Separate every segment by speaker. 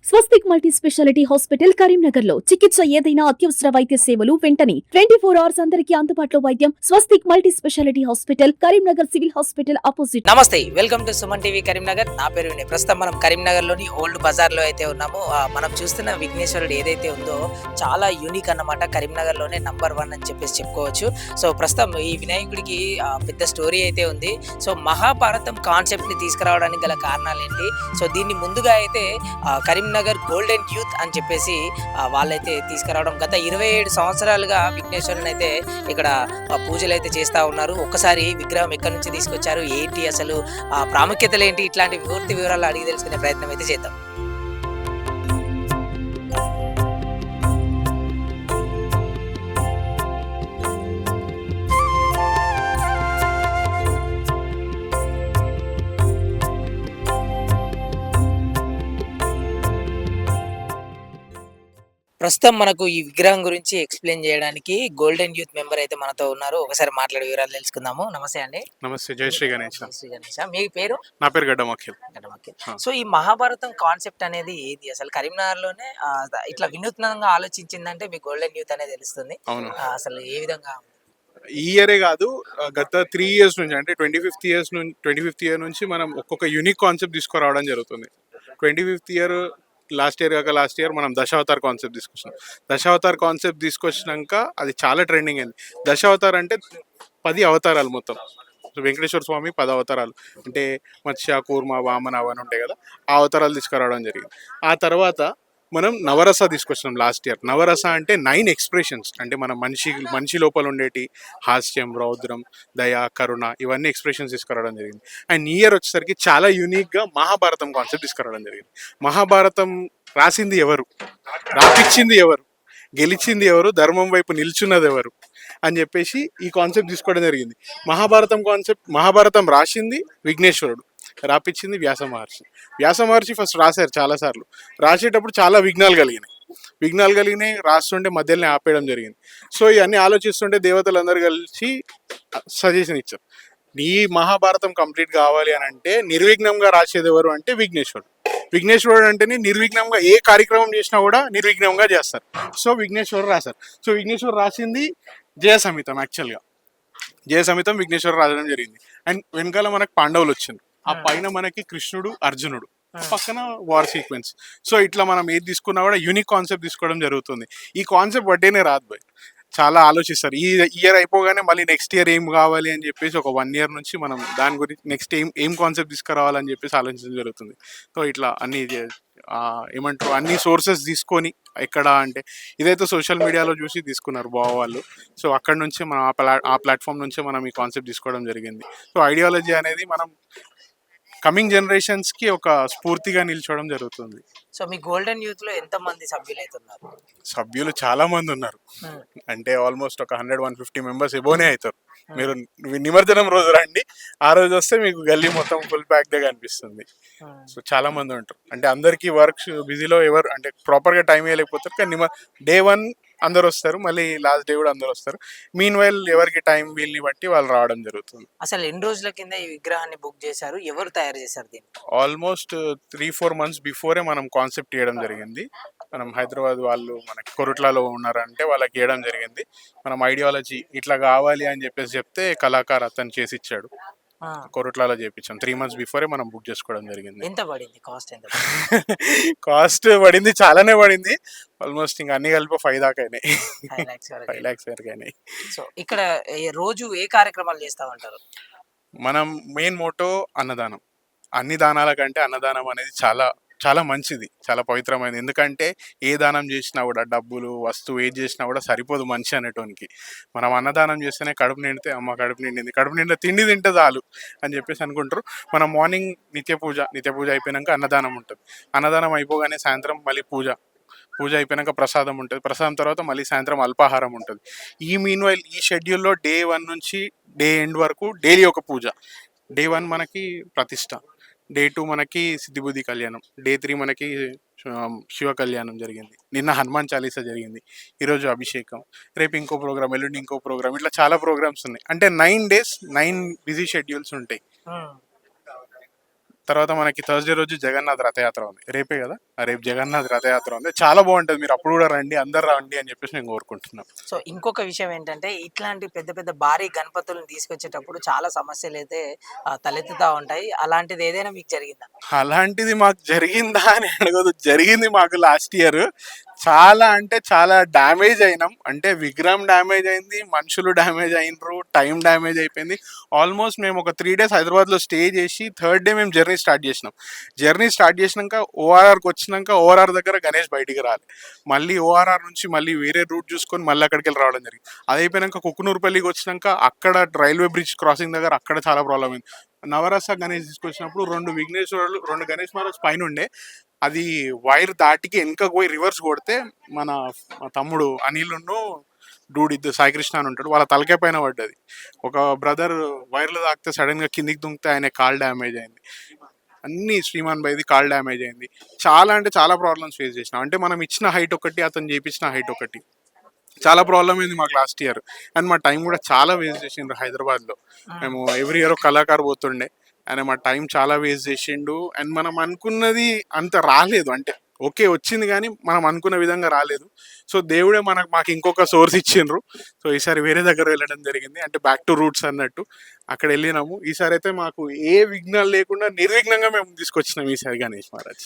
Speaker 1: స్వస్తిక్ multi speciality hospital Karimnagar లో చికిత్స ఏదైనా అత్యవసర వైద్య సేవలు వెంటనే 24 అవర్స్ అందరికీ అందుబాటులో వైద్యం. Swastik multi speciality hospital Karimnagar civil hospital opposite.
Speaker 2: నమస్తే, welcome to Suman TV Karimnagar. నా పేరు వినయ్. ప్రస్తుతం మనం కరీంనగర్ లోని ఓల్డ్ బజార్ లో అయితే ఉన్నాము. మనం చూస్తున్న విఘ్నేశ్వరుడు ఏదైతే ఉందో చాలా యూనిక్ అన్నమాట. కరీంనగర్ లోనే నంబర్ 1 అని చెప్పేసి చెప్పుకోవచ్చు. సో ప్రస్తుతం ఈ వినాయకుడికి పెద్ద స్టోరీ అయితే ఉంది. సో మహాభారతం కాన్సెప్ట్ ని తీసుకురావడానికి గల కారణాలు ఏంటి? సో దీన్ని ముందుగా అయితే కరీంనగర్ గోల్డెన్ యూత్ అని చెప్పేసి వాళ్ళైతే తీసుకురావడం. గత 27 సంవత్సరాలుగా విఘ్నేశ్వరుని అయితే ఇక్కడ పూజలు అయితే చేస్తూ ఉన్నారు. ఒక్కసారి విగ్రహం ఎక్కడి నుంచి తీసుకొచ్చారు, ఏంటి అసలు ప్రాముఖ్యతలు ఏంటి, ఇట్లాంటి పూర్తి వివరాలు అడిగి తెలుసుకునే ప్రయత్నం అయితే చేద్దాం. ప్రస్తుతం మనకు ఈ విగ్రహం గురించి ఎక్స్ప్లెయిన్ చేయడానికి గోల్డెన్ యూత్ మెంబర్ అయితే మనతో ఉన్నారు. ఒకసారి మాట్లాడే వివరాలు తెలుసుకుందాము. నమస్తే అండి.
Speaker 3: నమస్తే. జై శ్రీ గణేష్.
Speaker 2: శ్రీ గణేష్. మీ పేరు?
Speaker 3: నా పేరు గడ్డం అఖిల్.
Speaker 2: సో ఈ మహాభారతం కాన్సెప్ట్ అనేది ఏది అసలు? కరీంనగర్ లోనే ఇట్లా వినూత్నంగా ఆలోచించిందంటే మీ గోల్డెన్ యూత్ అనేది తెలుస్తుంది.
Speaker 3: అవును.
Speaker 2: అసలు ఏ విధంగా?
Speaker 3: ఈ ఇయరే కాదు, గత 3 years నుంచి, అంటే 25th ఇయర్ నుంచి మనం ఒక్కొక్క యూనిక్ కాన్సెప్ట్ తీసుకురావడం జరుగుతుంది. 25th ఇయర్ లాస్ట్ ఇయర్ మనం దశావతార్ కాన్సెప్ట్ తీసుకొచ్చినాం. దశావతార్ కాన్సెప్ట్ తీసుకొచ్చినాక అది చాలా ట్రెండింగ్ అయింది. దశావతార్ అంటే 10 అవతారాలు మొత్తం. వెంకటేశ్వర స్వామి 10 అవతారాలు, అంటే మత్స్య, కూర్మ, వామన అవన్నీ ఉంటాయి కదా, ఆ అవతారాలు తీసుకురావడం జరిగింది. ఆ తర్వాత మనం నవరస తీసుకొచ్చినాం లాస్ట్ ఇయర్. నవరస అంటే 9 ఎక్స్ప్రెషన్స్, అంటే మన మనిషి లోపల ఉండేటి హాస్యం, రౌద్రం, దయ, కరుణ, ఇవన్నీ ఎక్స్ప్రెషన్స్ తీసుకురావడం జరిగింది. అండ్ ఈ ఇయర్ వచ్చేసరికి చాలా యూనిక్గా మహాభారతం కాన్సెప్ట్ తీసుకురావడం జరిగింది. మహాభారతం రాసింది ఎవరు, రాపిచ్చింది ఎవరు, గెలిచింది ఎవరు, ధర్మం వైపు నిల్చున్నది ఎవరు అని చెప్పేసి ఈ కాన్సెప్ట్ తీసుకోవడం జరిగింది. మహాభారతం రాసింది విఘ్నేశ్వరుడు, రాపిచ్చింది వ్యాస మహర్షి ఫస్ట్ రాశారు చాలాసార్లు. రాసేటప్పుడు చాలా విఘ్నాలు కలిగినాయి, రాస్తుంటే మధ్యలోనే ఆపేయడం జరిగింది. సో ఇవన్నీ ఆలోచిస్తుంటే దేవతలందరూ కలిసి సజెషన్ ఇచ్చారు, నీ మహాభారతం కంప్లీట్ కావాలి అని అంటే నిర్విఘ్నంగా రాసేది ఎవరు అంటే విఘ్నేశ్వరుడు అంటేనే నిర్విఘ్నంగా ఏ కార్యక్రమం చేసినా కూడా నిర్విఘ్నంగా చేస్తారు. సో విఘ్నేశ్వరుడు రాశారు. సో విఘ్నేశ్వరుడు రాసింది జయసమితం. యాక్చువల్గా జయసమితం విఘ్నేశ్వరుడు రాయడం జరిగింది. అండ్ వెనకాల మనకు పాండవులు వచ్చింది, ఆ పైన మనకి కృష్ణుడు, అర్జునుడు, పక్కన వార్ సీక్వెన్స్. సో ఇట్లా మనం ఏది తీసుకున్నా కూడా యూనిక్ కాన్సెప్ట్ తీసుకోవడం జరుగుతుంది. ఈ కాన్సెప్ట్ వడ్డేనే రాదు బై, చాలా ఆలోచిస్తారు. ఈ ఇయర్ అయిపోగానే మళ్ళీ నెక్స్ట్ ఇయర్ ఏం కావాలి అని చెప్పేసి ఒక 1 year నుంచి మనం దాని గురించి నెక్స్ట్ ఏం కాన్సెప్ట్ తీసుకురావాలని చెప్పేసి ఆలోచించడం జరుగుతుంది. సో ఇట్లా అన్ని ఏమంటారు, అన్ని సోర్సెస్ తీసుకొని, ఎక్కడ అంటే ఇదైతే సోషల్ మీడియాలో చూసి తీసుకున్నారు వాళ్ళు. సో అక్కడ నుంచి మనం ఆ ప్లాట్ఫామ్ నుంచే మనం ఈ కాన్సెప్ట్ తీసుకోవడం జరిగింది. సో ఐడియాలజీ అనేది మనం కమింగ్ జనరేషన్స్ కి ఒక స్ఫూర్తిగా నిల్చోవడం జరుగుతుంది.
Speaker 2: సో మీ గోల్డెన్ యూత్ లో ఎంత మంది సభ్యులు అయితే ఉన్నారు?
Speaker 3: సభ్యులు చాలా మంది ఉన్నారు, అంటే ఆల్మోస్ట్ ఒక 100-150 మెంబర్స్ ఎబోనే అవుతారు. మీరు నిమజ్జనం రోజు రండి, ఆ రోజు వస్తే మీకు గల్లీ మొత్తం ఫుల్ ప్యాక్ గా కనిపిస్తుంది. సో చాలా మంది ఉంటారు, అంటే అందరికి వర్క్ బిజీలో ఎవరు అంటే ప్రాపర్ గా టైం ఇవ్వలేకపోతారు. కానీ డే 1 అందరు వస్తారు, మళ్ళీ లాస్ట్ డే కూడా అందరు వస్తారు. మీన్ వైల్ ఎవరికి టైం వీల్ని బట్టి వాళ్ళు రావడం జరుగుతుంది.
Speaker 2: అసలు ఎన్ని రోజుల కింద ఈ విగ్రహాన్ని బుక్ చేశారు, ఎవరు తయారు చేశారు దీన్ని?
Speaker 3: ఆల్మోస్ట్ 3-4 months బిఫోరే మనం కాన్సెప్ట్ ఇవ్వడం జరిగింది. మనం హైదరాబాద్ వాళ్ళు మనకి కొరుట్లలో ఉన్నారంటే వాళ్ళకి ఇవ్వడం జరిగింది. మనం ఐడియాలజీ ఇట్లా కావాలి అని చెప్తే కళాకారు అతను చేసి ఇచ్చాడు. కొరుట్లలో చేయించాం. 3 months బిఫోరే మనం బుక్ చేసుకోవడం జరిగింది.
Speaker 2: ఎంత పడింది కాస్ట్?
Speaker 3: కాస్ట్ పడింది, చాలానే పడింది. ఆల్మోస్ట్ ఇంకా అన్ని కలిపి 5 దాకా అయినాయి. 5 lakhs వరకు అయినాయి.
Speaker 2: సో ఇక్కడ రోజు ఏ కార్యక్రమాలు చేస్తామంటారు?
Speaker 3: మనం మెయిన్ మోటో అన్నదానం. అన్ని దానాల కంటే అన్నదానం అనేది చాలా చాలా మంచిది, చాలా పవిత్రమైనది. ఎందుకంటే ఏ దానం చేసినా కూడా, డబ్బులు, వస్తువు ఏది చేసినా కూడా సరిపోదు మనిషి అనేటోనికి. మనం అన్నదానం చేస్తేనే కడుపు నిండితే అమ్మ కడుపు నిండింది, కడుపు నిండా తిండి తింటే చాలు అని చెప్పేసి అనుకుంటారు. మనం మార్నింగ్ నిత్య పూజ అయిపోయాక అన్నదానం ఉంటుంది. అన్నదానం అయిపోగానే సాయంత్రం మళ్ళీ పూజ అయిపోయాక ప్రసాదం ఉంటుంది. ప్రసాదం తర్వాత మళ్ళీ సాయంత్రం అల్పాహారం ఉంటుంది. ఈ మీన్ వైల్ ఈ షెడ్యూల్లో డే 1 నుంచి డే ఎండ్ వరకు డైలీ ఒక పూజ. డే 1 మనకి ప్రతిష్ట, డే 2 మనకి సిద్ధిబుద్ధి కళ్యాణం, డే 3 మనకి శివ కళ్యాణం జరిగింది, నిన్న హనుమాన్ చాలీసా జరిగింది, ఈరోజు అభిషేకం, రేపు ఇంకో ప్రోగ్రామ్, ఎల్లుండి ఇంకో ప్రోగ్రామ్, ఇట్లా చాలా ప్రోగ్రామ్స్ ఉన్నాయి. అంటే 9 days 9 బిజీ షెడ్యూల్స్ ఉంటాయి. తర్వాత మనకి థర్స్డే రోజు జగన్నాథ్ రథయాత్ర ఉంది, రేపే కదా, రేపు జగన్నాథ్ రథయాత్ర ఉంది. చాలా బాగుంటుంది, మీరు అప్పుడు కూడా రండి, అందరు రండి అని చెప్పేసి నేను కోరుకుంటున్నాను.
Speaker 2: సో ఇంకొక విషయం ఏంటంటే ఇట్లాంటి పెద్ద పెద్ద భారీ గణపతులను తీసుకొచ్చేటప్పుడు చాలా సమస్యలు అయితే తలెత్తుతా ఉంటాయి. అలాంటిది ఏదైనా మీకు జరిగిందా?
Speaker 3: అలాంటిది మాకు జరిగిందా అని అడగదు, జరిగింది మాకు లాస్ట్ ఇయర్. చాలా అంటే చాలా డ్యామేజ్ అయినాం, అంటే విగ్రహం డ్యామేజ్ అయింది, మనుషులు డ్యామేజ్ అయినరు, టైం డ్యామేజ్ అయిపోయింది. ఆల్మోస్ట్ మేము ఒక 3 days హైదరాబాద్లో స్టే చేసి థర్డ్ డే మేము జర్నీ స్టార్ట్ చేసినాం. జర్నీ స్టార్ట్ చేసినాక ఓఆర్ఆర్కి వచ్చినాక ఓఆర్ఆర్ దగ్గర గణేష్ బయటికి రాలి, మళ్ళీ ఓఆర్ఆర్ నుంచి మళ్ళీ వేరే రూట్ చూసుకొని మళ్ళీ అక్కడికి వెళ్ళి రావడం జరిగింది. అది అయిపోయాక కుకునూరుపల్లికి వచ్చినాక అక్కడ రైల్వే బ్రిడ్జ్ క్రాసింగ్ దగ్గర అక్కడ చాలా ప్రాబ్లం అయింది. నవరస గణేష్ తీసుకొచ్చినప్పుడు 2 గణేష్ మహారాజ్ పైన ఉండే, అది వైర్ దాటికి వెనక పోయి రివర్స్ కొడితే మా తమ్ముడు అనిల్ను డూడ్ ఇద్దరు సాయికృష్ణ అని ఉంటాడు, వాళ్ళ తలకే పైన పడ్డది. ఒక బ్రదర్ వైర్లు తాకితే సడన్ గా కిందికి దుంకితే ఆయన కాల్ డ్యామేజ్ అయింది. అన్ని శ్రీమాన్ బైది కాల్ డ్యామేజ్ అయింది. చాలా అంటే చాలా ప్రాబ్లమ్స్ ఫేస్ చేసినాం. అంటే మనం ఇచ్చిన హైట్ ఒకటి, అతను చేపించిన హైట్ ఒకటి, చాలా ప్రాబ్లం అయింది మాకు లాస్ట్ ఇయర్. అండ్ మా టైం కూడా చాలా వేస్ట్ చేసిండ్రు హైదరాబాద్లో. మేము ఎవ్రీ ఇయర్ ఒక కళాకారు పోతుండే, ఆయన మా టైం చాలా వేస్ట్ చేసిండు. అండ్ మనం అనుకున్నది అంత రాలేదు, అంటే ఓకే వచ్చింది కానీ మనం అనుకున్న విధంగా రాలేదు. సో దేవుడే మాకు ఇంకొక సోర్స్ ఇచ్చిండ్రు. సో ఈసారి వేరే దగ్గర వెళ్ళడం జరిగింది, అంటే బ్యాక్ టు రూట్స్ అన్నట్టు అక్కడ వెళ్ళినాము. ఈసారి అయితే మాకు ఏ విఘ్నాలు లేకుండా నిర్విఘ్నంగా మేము తీసుకొచ్చినాం ఈసారి గణేష్ మహారాజ్.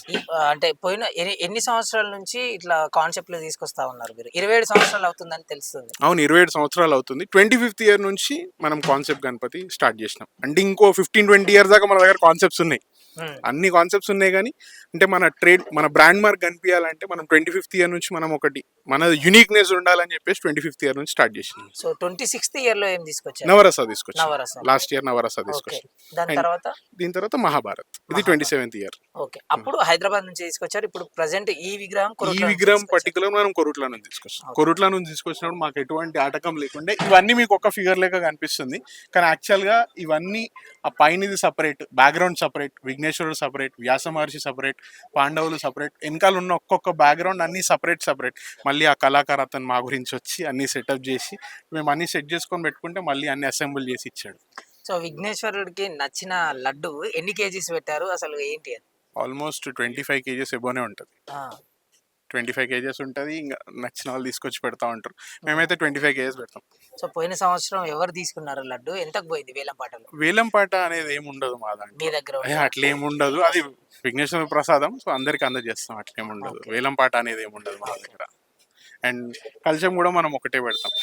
Speaker 2: అంటే పోయిన ఎన్ని సంవత్సరాల నుంచి ఇట్లా కాన్సెప్ట్లు తీసుకొస్తా ఉన్నారు మీరు? 27 సంవత్సరాలు అవుతుందని తెలుస్తుంది.
Speaker 3: అవును, 27 సంవత్సరాలు అవుతుంది. 25th ఇయర్ నుంచి మనం కాన్సెప్ట్ గణపతి స్టార్ట్ చేసినాం. అంటే ఇంకో 15-20 years దాకా మన దగ్గర కాన్సెప్ట్స్ ఉన్నాయి, అన్ని కాన్సెప్ట్స్ ఉన్నాయి. కానీ అంటే మన బ్రాండ్ మార్క్ కనిపించాలంటే మనం 25th ఇయర్ నుంచి మనం ఒకటి మన యునిక్నెస్ ఉండాలని చెప్పేసి 25th ఇయర్ నుంచి స్టార్ట్ చేసినాం.
Speaker 2: సో 26th ఇయర్ లో ఏం తీసుకొచ్చారు?
Speaker 3: నవరస తీసుకొచ్చాం,
Speaker 2: నవరస
Speaker 3: లాస్ట్ ఇయర్ నవరస తీసుకొచ్చాం. దీని తర్వాత మహాభారత్, ఇది 27th ఇయర్.
Speaker 2: ఓకే, అప్పుడు హైదరాబాద్ నుంచి తీసుకొచ్చారు. ఇప్పుడు ప్రెసెంట్ ఈ విగ్రహం
Speaker 3: పర్టికులర్ మనం కొరుట్ల నుంచి తీసుకొచ్చాం. కొరుట్ల నుంచి తీసుకొచ్చినప్పుడు మాకు ఎటువంటి ఆటకం లేకుండా ఇవన్నీ మీకు ఒక ఫిగర్ లేక కనిపిస్తుంది, కానీ యాక్చువల్ గా ఇవన్నీ ఆ పైన ఇది సపరేట్, బ్యాక్గ్రౌండ్ సపరేట్, విఘ్నేశ్వరుడు సపరేట్, వ్యాస మహర్షి సపరేట్, పాండవులు సపరేట్, వెనకాల ఉన్న ఒక్కొక్క బ్యాక్గ్రౌండ్ అన్ని సపరేట్. మళ్ళీ ఆ కళాకారు అతను మా గురించి వచ్చి అన్ని సెటప్ చేసి మేము అన్ని సెట్ చేసుకొని పెట్టుకుంటే మళ్ళీ అన్ని అసెంబుల్ చేసి ఇచ్చాడు.
Speaker 2: సో విఘ్నేశ్వరుడికి నచ్చిన లడ్డు ఎన్ని కేజీస్ పెట్టారు, అసలు ఏంటి అది?
Speaker 3: ఆల్మోస్ట్ 25 kgs ఎబోనే ఉంటుంది. 25 kgs ఉంటుంది. ఇంకా నచ్చిన వాళ్ళు తీసుకొచ్చి పెడతా ఉంటారు. మేమైతే 25 kgs పెడతాం.
Speaker 2: సో పోయిన సంవత్సరం ఎవరు తీసుకున్నారు లడ్డు, ఎంతకు పోయింది వేలంపాటలో?
Speaker 3: వేలంపాట అనేది ఏమి ఉండదు మా దాంట్లో,
Speaker 2: మీ దగ్గర
Speaker 3: అట్లా ఏమి ఉండదు. అది విఘ్నేశ్వర ప్రసాదం, సో అందరికి అందజేస్తాం, అట్లేమి ఉండదు. వేలంపాట అనేది ఏమి ఉండదు మా దగ్గర. అండ్ కలశం కూడా మనం ఒకటే పెడతాం,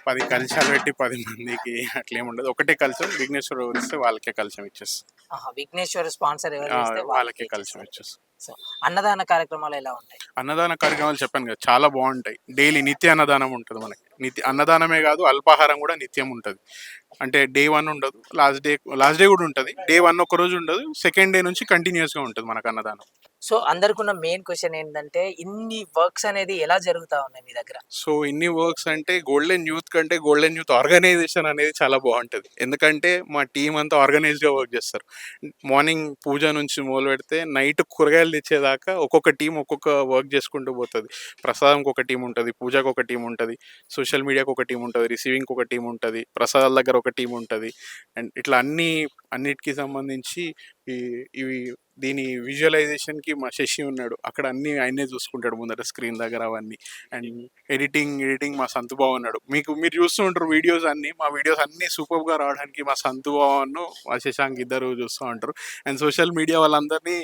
Speaker 3: 10 కలశాలు పెట్టి 10 మందికి అట్లేమి ఉండదు. ఒకటే కలశం, విఘ్నేశ్వర ఇస్తే వాళ్ళకే కలశం ఇచ్చేస్తాం.
Speaker 2: విఘ్నేశ్వర స్పాన్సర్
Speaker 3: వాళ్ళకే కలశం ఇచ్చేస్తాం.
Speaker 2: సో అన్నదాన కార్యక్రమాలు ఎలా ఉంటాయి?
Speaker 3: అన్నదాన కార్యక్రమాలు చెప్పాను కదా, చాలా బాగుంటాయి. డైలీ నిత్య అన్నదానం ఉంటుంది మనకి. అన్నదానమే కాదు, అల్పాహారం కూడా నిత్యం ఉంటుంది. అంటే డే 1 ఉండదు, లాస్ట్ డే కూడా ఉంటుంది. డే 1 ఒక రోజు ఉండదు, సెకండ్ డే నుంచి కంటిన్యూస్గా ఉంటుంది మనకు అన్నదానం.
Speaker 2: సో అందరికి ఉన్న మెయిన్ క్వశ్చన్ ఏంటంటే ఇన్ని వర్క్స్ అనేది ఎలా జరుగుతా ఉన్నాయి మీ దగ్గర?
Speaker 3: సో ఇన్ని వర్క్స్ అంటే గోల్డెన్ యూత్ కంటే గోల్డెన్ యూత్ ఆర్గనైజేషన్ అనేది చాలా బాగుంటుంది. ఎందుకంటే మా టీం అంతా ఆర్గనైజ్డ్గా వర్క్ చేస్తారు. మార్నింగ్ పూజ నుంచి మొదలు పెడితే నైట్ కూరగాయలు తెచ్చేదాకా ఒక్కొక్క టీం ఒక్కొక్క వర్క్ చేసుకుంటూ పోతుంది. ప్రసాదంకి ఒక టీం ఉంటుంది, పూజకు ఒక టీం ఉంటుంది, సోషల్ మీడియాకి ఒక టీం ఉంటుంది, రిసీవింగ్కి ఒక టీం ఉంటుంది, ప్రసాదాల దగ్గర ఒక టీం ఉంటుంది. అండ్ ఇట్లా అన్నిటికీ సంబంధించి ఇవి దీని విజువలైజేషన్కి మా శశి ఉన్నాడు, అక్కడ అన్నీ ఆయనే చూసుకుంటాడు ముందర స్క్రీన్ దగ్గర అవన్నీ. అండ్ ఎడిటింగ్ మా సంతుబాబు ఉన్నాడు. మీరు చూస్తూ ఉంటారు వీడియోస్ అన్నీ, మా వీడియోస్ అన్నీ సూపర్గా రావడానికి మా సంతుబాబును మా శశాంక్ ఇద్దరు చూస్తూ ఉంటారు. అండ్ సోషల్ మీడియా వాళ్ళందరినీ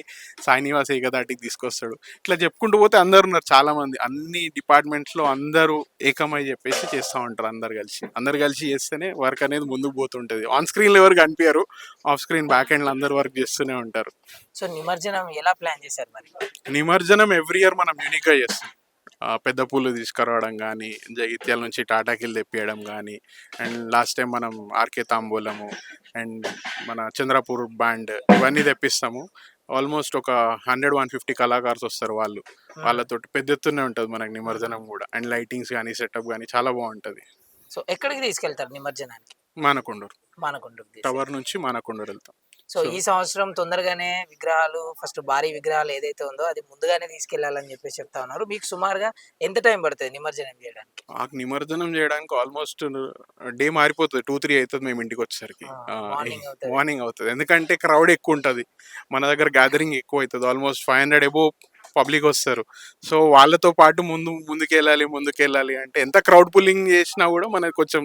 Speaker 3: సాయినివాస్ ఏకదాటికి తీసుకొస్తాడు. ఇట్లా చెప్పుకుంటూ పోతే అందరు ఉన్నారు చాలామంది, అన్ని డిపార్ట్మెంట్స్లో అందరూ ఏకమై చెప్పేసి చేస్తూ ఉంటారు. అందరు కలిసి చేస్తేనే వర్క్ అనేది ముందుకు పోతుంటుంది. ఆన్ స్క్రీన్లో ఎవరు కనిపించారు, ఆఫ్ స్క్రీన్ బ్యాక్ ఎండ్లో అందరు వర్క్ చేస్తూనే ఉంటారు.
Speaker 2: సో నిమజ్జనం ఎలా ప్లాన్ చేశారు మరి?
Speaker 3: నిమజ్జనం ఎవ్రీ ఇయర్ మనం యూనిక్గా చేస్తాం. పెద్ద పూలు తీసుకురావడం కానీ, జగిత్యాల నుంచి టాటాకిల్ తెప్పియడం కానీ, అండ్ లాస్ట్ టైం మనం ఆర్కే తాంబూలము అండ్ మన చంద్రపూర్ బ్యాండ్ ఇవన్నీ తెప్పిస్తాము. ఆల్మోస్ట్ ఒక 100-150 కళాకారులు వస్తారు. వాళ్ళతో పెద్ద ఎత్తునే ఉంటుంది మనకి నిమజ్జనం కూడా. అండ్ లైటింగ్స్ కానీ సెటప్ కానీ చాలా బాగుంటుంది.
Speaker 2: సో ఎక్కడికి తీసుకెళ్తారు నిమజ్జనానికి?
Speaker 3: మానకొండూరు
Speaker 2: మానకొండూరు
Speaker 3: టవర్ నుంచి మానకొండూరు వెళ్తాం.
Speaker 2: సో ఈ సంవత్సరం తొందరగానే విగ్రహాలు ఫస్ట్ భారీ విగ్రహాలు ఏదైతే ఉందో అది ముందుగానే తీసుకెళ్లాలని చెప్పేసి చెప్తా ఉన్నారు. మీకు సుమారుగా ఎంత టైం పడుతుంది నిమజ్జనం చేయడానికి?
Speaker 3: మాకు నిమజ్జనం చేయడానికి ఆల్మోస్ట్ డే మారిపోతది. 2, 3 అయితది మేము ఇంటికొచ్చేసరికి.
Speaker 2: మార్నింగ్ అవుతుంది.
Speaker 3: మార్నింగ్ అవుతది. ఎందుకంటే క్రౌడ్ ఎక్కువుంటది. మన దగ్గర గ్యాదరింగ్ ఎక్కువైతది. ఆల్మోస్ట్ 500 అబోవ్ పబ్లిక్ వస్తారు. సో వాళ్ళతో పాటు ముందుకెళ్ళాలి అంటే ఎంత క్రౌడ్ పుల్లింగ్ చేసినా గూడా మనకు కొంచెం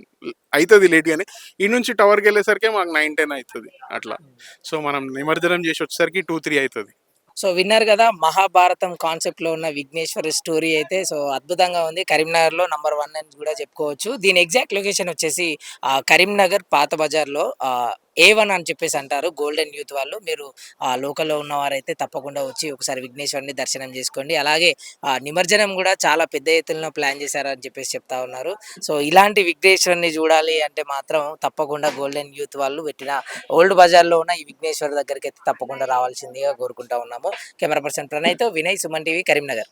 Speaker 3: అయితది లేట్ గానే. ఈడ నుంచి టవర్‌కెళ్ళేసరికే మాకు 9, 10 అయితది అట్లా. సో మనం నిమజ్జనం చేసి వచ్చేసరికి 2, 3 అయితది.
Speaker 2: సో విన్నారు కదా, మహాభారతం కాన్సెప్ట్ లో ఉన్న విఘ్నేశ్వర స్టోరీ అయితే సో అద్భుతంగా ఉంది. కరీంనగర్ లో నంబర్ 1 అని కూడా చెప్పుకోవచ్చు. దీని ఎగ్జాక్ట్ లొకేషన్ వచ్చేసి కరీంనగర్ పాత బజార్ లో A1 అని చెప్పేసి అంటారు గోల్డెన్ యూత్ వాళ్ళు. మీరు లోకల్లో ఉన్నవారైతే తప్పకుండా వచ్చి ఒకసారి విఘ్నేశ్వరుని దర్శనం చేసుకోండి. అలాగే నిమజ్జనం కూడా చాలా పెద్ద ఎత్తున ప్లాన్ చేశారని చెప్పేసి చెప్తా ఉన్నారు. సో ఇలాంటి విఘ్నేశ్వరుని చూడాలి అంటే మాత్రం తప్పకుండా గోల్డెన్ యూత్ వాళ్ళు పెట్టిన ఓల్డ్ బజార్లో ఉన్న ఈ విఘ్నేశ్వర్ దగ్గరికి అయితే తప్పకుండా రావాల్సిందిగా కోరుకుంటా ఉన్నాము. కెమెరా పర్సన్ ప్రణయ్తో వినయ్, సుమన్ టీవీ, కరీంనగర్.